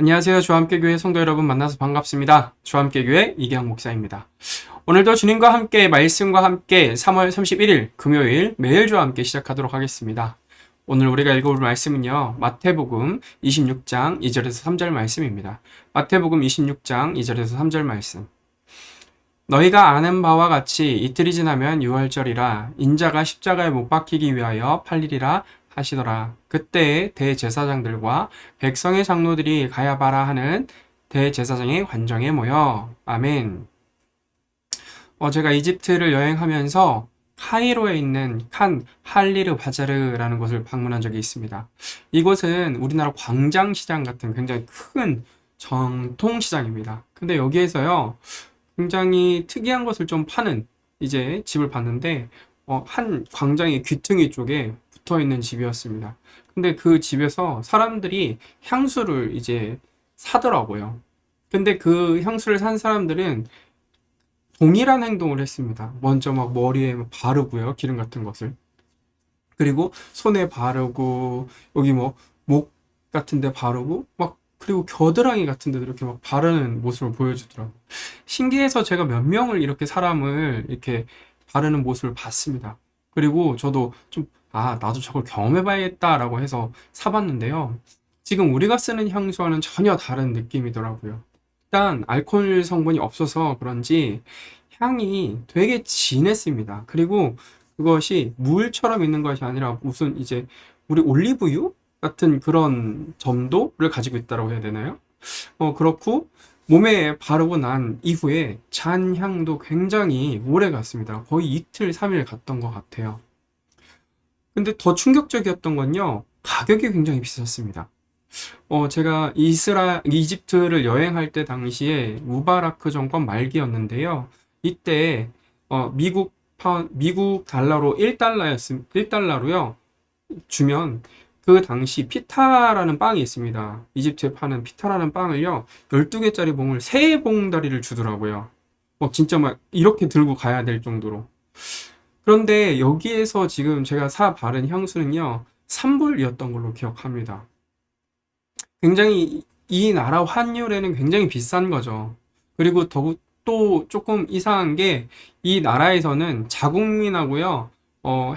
안녕하세요. 주함께교회 성도 여러분 만나서 반갑습니다. 주함께교회 이경 목사입니다. 오늘도 주님과 함께 말씀과 함께 3월 31일 금요일 매일 주와 함께 시작하도록 하겠습니다. 오늘 우리가 읽어볼 말씀은요. 마태복음 26장 2절에서 3절 말씀입니다. 마태복음 26장 2절에서 3절 말씀. 너희가 아는 바와 같이 이틀이 지나면 유월절이라 인자가 십자가에 못 박히기 위하여 팔리리라 하시더라. 그때 대제사장들과 백성의 장로들이 가야바라 하는 대제사장의 관정에 모여. 아멘. 제가 이집트를 여행하면서 카이로에 있는 칸 할리르 바자르라는 곳을 방문한 적이 있습니다. 이곳은 우리나라 광장시장 같은 굉장히 큰 전통시장입니다. 근데 여기에서요, 굉장히 특이한 것을 좀 파는 이제 집을 봤는데, 한 광장의 귀퉁이 쪽에 붙어 있는 집이었습니다. 근데 그 집에서 사람들이 향수를 이제 사더라고요. 근데 그 향수를 산 사람들은 동일한 행동을 했습니다. 먼저 막 머리에 바르고요. 기름 같은 것을. 그리고 손에 바르고, 여기 뭐, 목 같은 데 바르고, 막, 그리고 겨드랑이 같은 데도 이렇게 막 바르는 모습을 보여주더라고요. 신기해서 제가 몇 명을 이렇게 사람을 이렇게 바르는 모습을 봤습니다. 그리고 저도 좀, 나도 저걸 경험해봐야겠다라고 해서 사봤는데요. 지금 우리가 쓰는 향수와는 전혀 다른 느낌이더라고요. 일단 알코올 성분이 없어서 그런지 향이 되게 진했습니다. 그리고 그것이 물처럼 있는 것이 아니라 무슨 이제 우리 올리브유 같은 그런 점도를 가지고 있다고 해야 되나요? 그렇고 몸에 바르고 난 이후에 잔향도 굉장히 오래 갔습니다. 거의 이틀, 3일 갔던 것 같아요. 근데 더 충격적이었던 건요, 가격이 굉장히 비쌌습니다. 제가 이집트를 여행할 때 당시에 무바라크 정권 말기였는데요. 이때, 미국 달러로 1달러로요, 주면 그 당시 피타라는 빵이 있습니다. 이집트에 파는 피타라는 빵을요, 12개짜리 봉을 3봉다리를 주더라고요. 진짜 막 이렇게 들고 가야 될 정도로. 그런데 여기에서 지금 제가 사 바른 향수는요, 3불이었던 걸로 기억합니다. 굉장히 이 나라 환율에는 굉장히 비싼 거죠. 그리고 더욱 또 조금 이상한 게 이 나라에서는 자국민하고요,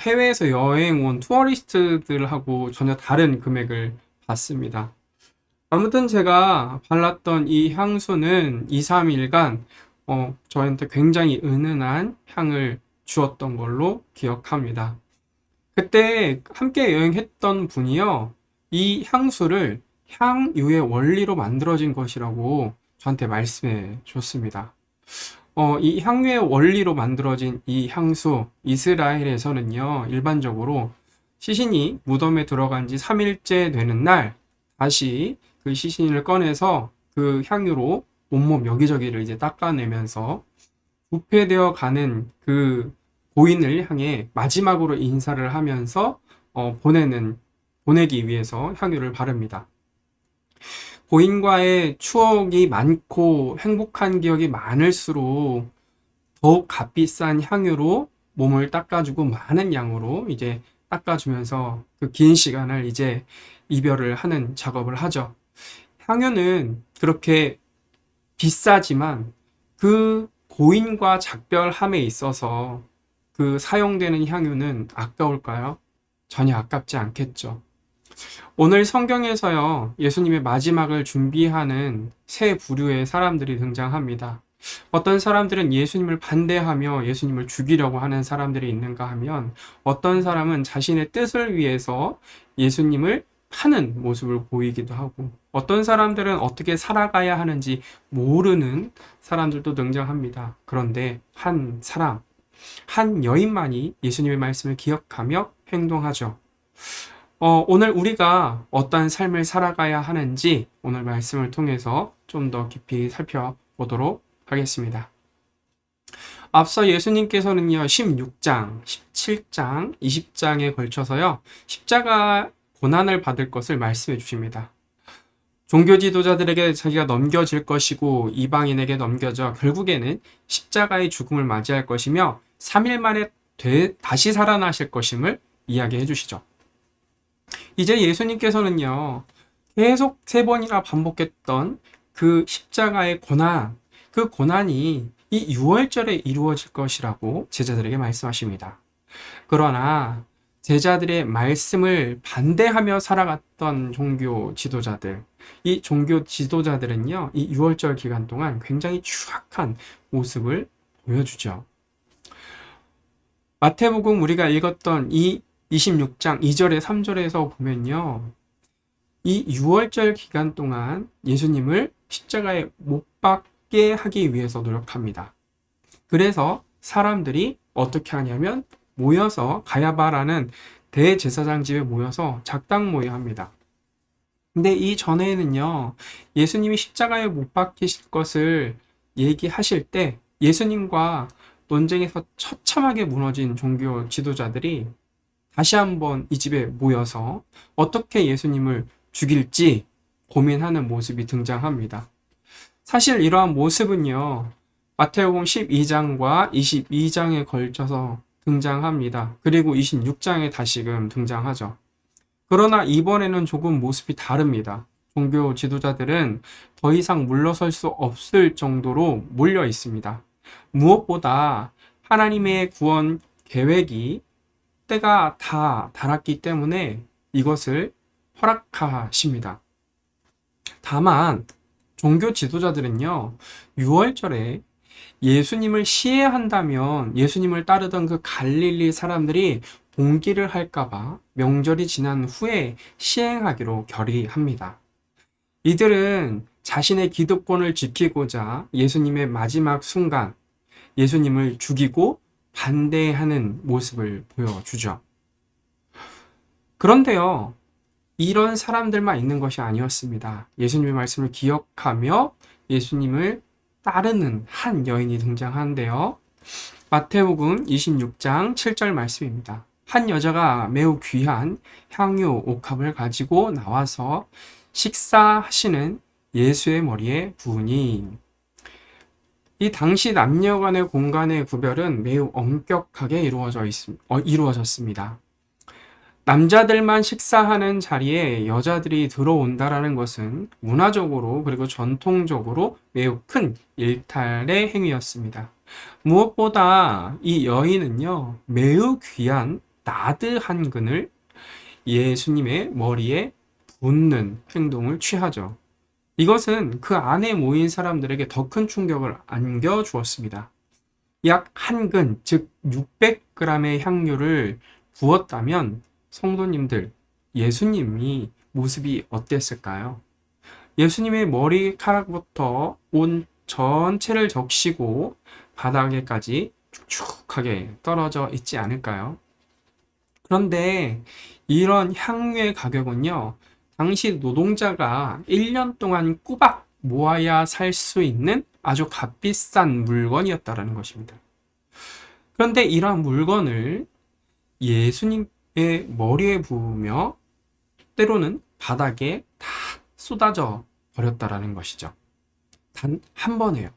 해외에서 여행 온 투어리스트들하고 전혀 다른 금액을 받습니다. 아무튼 제가 발랐던 이 향수는 2, 3일간 저한테 굉장히 은은한 향을 주었던 걸로 기억합니다. 그때 함께 여행했던 분이요, 이 향수를 향유의 원리로 만들어진 것이라고 저한테 말씀해 줬습니다. 이 향유의 원리로 만들어진 이 향수, 이스라엘에서는요, 일반적으로 시신이 무덤에 들어간 지 3일째 되는 날, 다시 그 시신을 꺼내서 그 향유로 온몸 여기저기를 이제 닦아내면서 부패되어 가는 그 고인을 향해 마지막으로 인사를 하면서 보내기 위해서 향유를 바릅니다. 고인과의 추억이 많고 행복한 기억이 많을수록 더욱 값비싼 향유로 몸을 닦아주고 많은 양으로 이제 닦아주면서 그 긴 시간을 이제 이별을 하는 작업을 하죠. 향유는 그렇게 비싸지만 그 고인과 작별함에 있어서 그 사용되는 향유는 아까울까요? 전혀 아깝지 않겠죠. 오늘 성경에서요, 예수님의 마지막을 준비하는 세 부류의 사람들이 등장합니다. 어떤 사람들은 예수님을 반대하며 예수님을 죽이려고 하는 사람들이 있는가 하면, 어떤 사람은 자신의 뜻을 위해서 예수님을 파는 모습을 보이기도 하고, 어떤 사람들은 어떻게 살아가야 하는지 모르는 사람들도 등장합니다. 그런데 한 사람, 한 여인만이 예수님의 말씀을 기억하며 행동하죠. 오늘 우리가 어떠한 삶을 살아가야 하는지 오늘 말씀을 통해서 좀 더 깊이 살펴보도록 하겠습니다. 앞서 예수님께서는요, 16장, 17장, 20장에 걸쳐서요, 십자가 고난을 받을 것을 말씀해 주십니다. 종교 지도자들에게 자기가 넘겨질 것이고 이방인에게 넘겨져 결국에는 십자가의 죽음을 맞이할 것이며 3일 만에 다시 살아나실 것임을 이야기해 주시죠. 이제 예수님께서는요, 계속 세 번이나 반복했던 그 십자가의 고난, 그 고난이 이 유월절에 이루어질 것이라고 제자들에게 말씀하십니다. 그러나 제자들의 말씀을 반대하며 살아갔던 종교 지도자들, 이 종교 지도자들은요, 이 유월절 기간 동안 굉장히 추악한 모습을 보여주죠. 마태복음 우리가 읽었던 이 26장 2절에 3절에서 보면요, 이 유월절 기간 동안 예수님을 십자가에 못 박게 하기 위해서 노력합니다. 그래서 사람들이 어떻게 하냐면 모여서 가야바라는 대제사장 집에 모여서 작당 모여합니다. 근데 이 전에는요, 예수님이 십자가에 못 박히실 것을 얘기하실 때 예수님과 논쟁에서 처참하게 무너진 종교 지도자들이 다시 한번 이 집에 모여서 어떻게 예수님을 죽일지 고민하는 모습이 등장합니다. 사실 이러한 모습은요, 마태복음 12장과 22장에 걸쳐서 등장합니다. 그리고 26장에 다시금 등장하죠. 그러나 이번에는 조금 모습이 다릅니다. 종교 지도자들은 더 이상 물러설 수 없을 정도로 몰려 있습니다. 무엇보다 하나님의 구원 계획이 때가 다 달았기 때문에 이것을 허락하십니다. 다만 종교 지도자들은요, 6월절에 예수님을 시해한다면 예수님을 따르던 그 갈릴리 사람들이 봉기를 할까봐 명절이 지난 후에 시행하기로 결의합니다. 이들은 자신의 기득권을 지키고자 예수님의 마지막 순간 예수님을 죽이고 반대하는 모습을 보여주죠. 그런데요, 이런 사람들만 있는 것이 아니었습니다. 예수님의 말씀을 기억하며 예수님을 따르는 한 여인이 등장하는데요. 마태복음 26장 7절 말씀입니다. 한 여자가 매우 귀한 향유 옥합을 가지고 나와서 식사하시는 예수의 머리에 부으니, 이 당시 남녀 간의 공간의 구별은 매우 엄격하게 이루어졌습니다. 남자들만 식사하는 자리에 여자들이 들어온다라는 것은 문화적으로 그리고 전통적으로 매우 큰 일탈의 행위였습니다. 무엇보다 이 여인은요, 매우 귀한 나드 한 근을 예수님의 머리에 붓는 행동을 취하죠. 이것은 그 안에 모인 사람들에게 더 큰 충격을 안겨주었습니다. 약 한 근, 즉 600g의 향유를 부었다면 성도님들, 예수님이 모습이 어땠을까요? 예수님의 머리카락부터 온 전체를 적시고 바닥에까지 축축하게 떨어져 있지 않을까요? 그런데 이런 향유의 가격은요, 당시 노동자가 1년 동안 꼬박 모아야 살 수 있는 아주 값비싼 물건이었다라는 것입니다. 그런데 이러한 물건을 예수님의 머리에 부으며 때로는 바닥에 다 쏟아져 버렸다라는 것이죠. 단 한 번에요.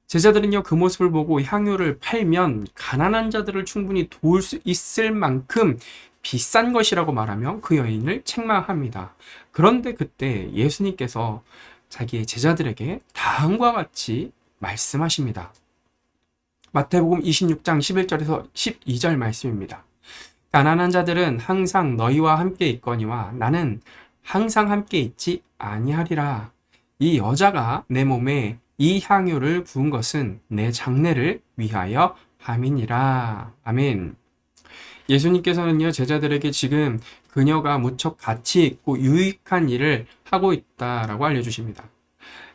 제자들은요, 그 모습을 보고 향유를 팔면 가난한 자들을 충분히 도울 수 있을 만큼 비싼 것이라고 말하며 그 여인을 책망합니다. 그런데 그때 예수님께서 자기의 제자들에게 다음과 같이 말씀하십니다. 마태복음 26장 11절에서 12절 말씀입니다. 가난한 자들은 항상 너희와 함께 있거니와 나는 항상 함께 있지 아니하리라. 이 여자가 내 몸에 이 향유를 부은 것은 내 장례를 위하여 함이니라. 아멘. 예수님께서는요, 제자들에게 지금 그녀가 무척 가치 있고 유익한 일을 하고 있다라고 알려주십니다.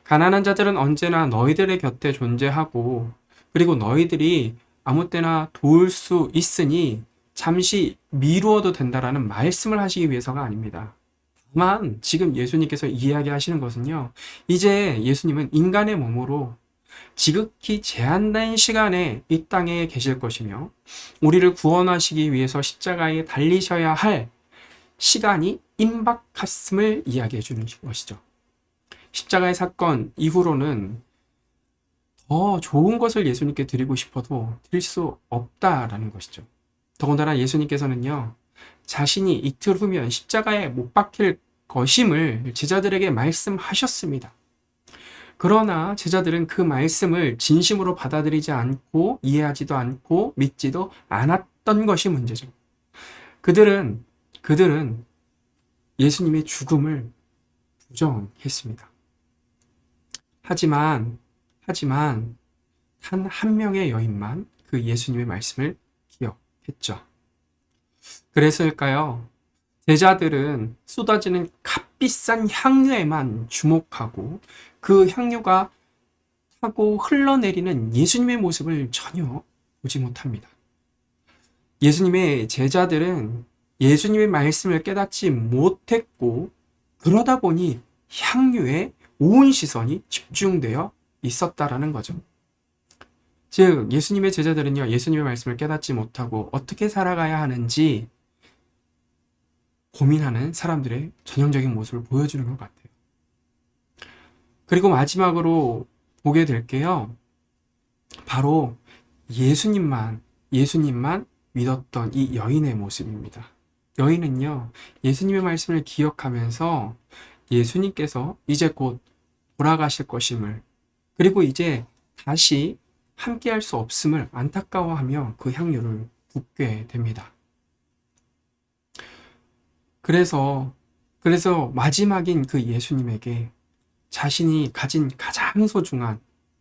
가난한 자들은 언제나 너희들의 곁에 존재하고, 그리고 너희들이 아무 때나 도울 수 있으니 잠시 미루어도 된다라는 말씀을 하시기 위해서가 아닙니다. 다만 지금 예수님께서 이야기하시는 것은요, 이제 예수님은 인간의 몸으로 지극히 제한된 시간에 이 땅에 계실 것이며 우리를 구원하시기 위해서 십자가에 달리셔야 할 시간이 임박했음을 이야기해 주는 것이죠. 십자가의 사건 이후로는 더 좋은 것을 예수님께 드리고 싶어도 드릴 수 없다라는 것이죠. 더군다나 예수님께서는요, 자신이 이틀 후면 십자가에 못 박힐 것임을 제자들에게 말씀하셨습니다. 그러나 제자들은 그 말씀을 진심으로 받아들이지 않고 이해하지도 않고 믿지도 않았던 것이 문제죠. 그들은 예수님의 죽음을 부정했습니다. 하지만 단 한 명의 여인만 그 예수님의 말씀을 기억했죠. 그래서일까요? 제자들은 쏟아지는 값비싼 향유에만 주목하고 그 향유가 타고 흘러내리는 예수님의 모습을 전혀 보지 못합니다. 예수님의 제자들은 예수님의 말씀을 깨닫지 못했고 그러다 보니 향유에 온 시선이 집중되어 있었다라는 거죠. 즉 예수님의 제자들은요, 예수님의 말씀을 깨닫지 못하고 어떻게 살아가야 하는지 고민하는 사람들의 전형적인 모습을 보여주는 것 같아요. 그리고 마지막으로 보게 될게요. 바로 예수님만 믿었던 이 여인의 모습입니다. 여인은요, 예수님의 말씀을 기억하면서 예수님께서 이제 곧 돌아가실 것임을, 그리고 이제 다시 함께할 수 없음을 안타까워하며 그 향유를 붓게 됩니다. 그래서 마지막인 그 예수님에게 자신이 가진 가장 소중한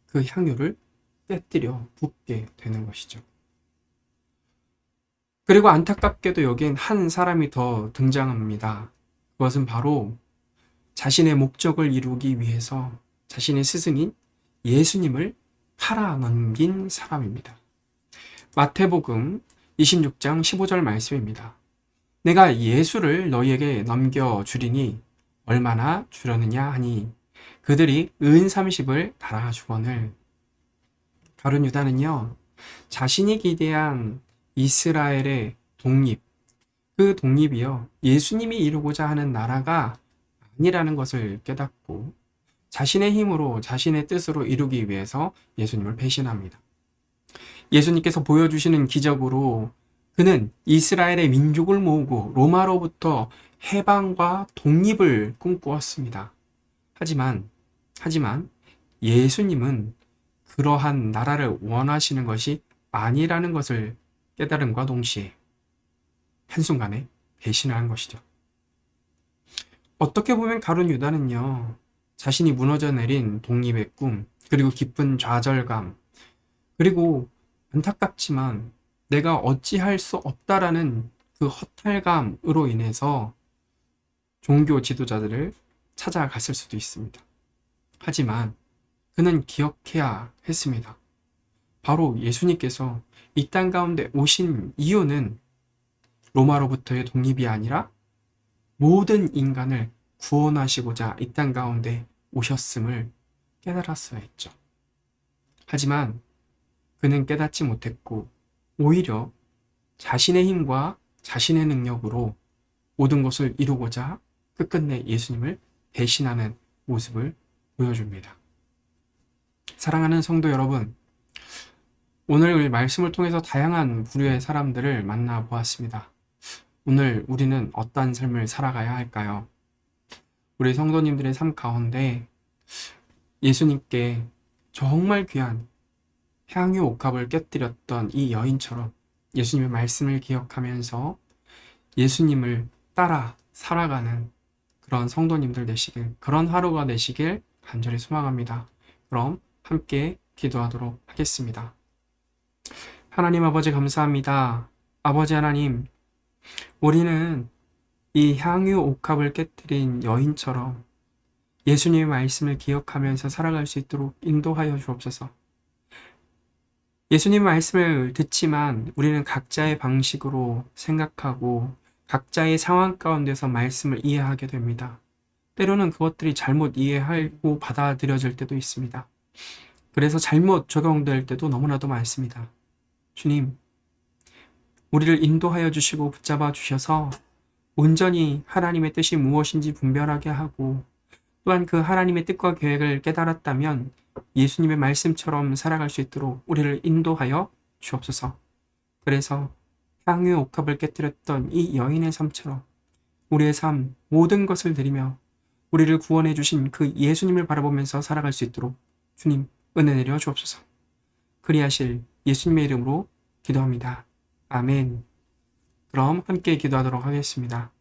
그 향유를 빼뜨려 붓게 되는 것이죠. 그리고 안타깝게도 여기엔 한 사람이 더 등장합니다. 그것은 바로 자신의 목적을 이루기 위해서 자신의 스승인 예수님을 팔아 넘긴 사람입니다. 마태복음 26장 15절 말씀입니다. 내가 예수를 너희에게 넘겨주리니 얼마나 주려느냐 하니 그들이 은 30을 달아 주거늘. 가룟 유다는요, 자신이 기대한 이스라엘의 독립, 그 독립이요, 예수님이 이루고자 하는 나라가 아니라는 것을 깨닫고 자신의 힘으로, 자신의 뜻으로 이루기 위해서 예수님을 배신합니다. 예수님께서 보여주시는 기적으로 그는 이스라엘의 민족을 모으고 로마로부터 해방과 독립을 꿈꾸었습니다. 하지만 예수님은 그러한 나라를 원하시는 것이 아니라는 것을 깨달음과 동시에 한순간에 배신을 한 것이죠. 어떻게 보면 가룟 유다는요, 자신이 무너져 내린 독립의 꿈, 그리고 깊은 좌절감, 그리고 안타깝지만 내가 어찌할 수 없다라는 그 허탈감으로 인해서 종교 지도자들을 찾아갔을 수도 있습니다. 하지만 그는 기억해야 했습니다. 바로 예수님께서 이 땅 가운데 오신 이유는 로마로부터의 독립이 아니라 모든 인간을 구원하시고자 이 땅 가운데 오셨음을 깨달았어야 했죠. 하지만 그는 깨닫지 못했고 오히려 자신의 힘과 자신의 능력으로 모든 것을 이루고자 끝끝내 예수님을 배신하는 모습을 보여줍니다. 사랑하는 성도 여러분, 오늘 말씀을 통해서 다양한 부류의 사람들을 만나보았습니다. 오늘 우리는 어떠한 삶을 살아가야 할까요? 우리 성도님들의 삶 가운데 예수님께 정말 귀한 향유 옥합을 깨뜨렸던 이 여인처럼 예수님의 말씀을 기억하면서 예수님을 따라 살아가는 그런 성도님들 되시길, 그런 하루가 되시길 간절히 소망합니다. 그럼 함께 기도하도록 하겠습니다. 하나님 아버지 감사합니다. 아버지 하나님, 우리는 이 향유 옥합을 깨뜨린 여인처럼 예수님의 말씀을 기억하면서 살아갈 수 있도록 인도하여 주옵소서. 예수님 말씀을 듣지만 우리는 각자의 방식으로 생각하고 각자의 상황 가운데서 말씀을 이해하게 됩니다. 때로는 그것들이 잘못 이해하고 받아들여질 때도 있습니다. 그래서 잘못 적용될 때도 너무나도 많습니다. 주님, 우리를 인도하여 주시고 붙잡아 주셔서 온전히 하나님의 뜻이 무엇인지 분별하게 하고 또한 그 하나님의 뜻과 계획을 깨달았다면 예수님의 말씀처럼 살아갈 수 있도록 우리를 인도하여 주옵소서. 그래서 향유 옥합을 깨뜨렸던 이 여인의 삶처럼 우리의 삶 모든 것을 드리며 우리를 구원해 주신 그 예수님을 바라보면서 살아갈 수 있도록 주님 은혜 내려 주옵소서. 그리하실 예수님의 이름으로 기도합니다. 아멘. 그럼 함께 기도하도록 하겠습니다.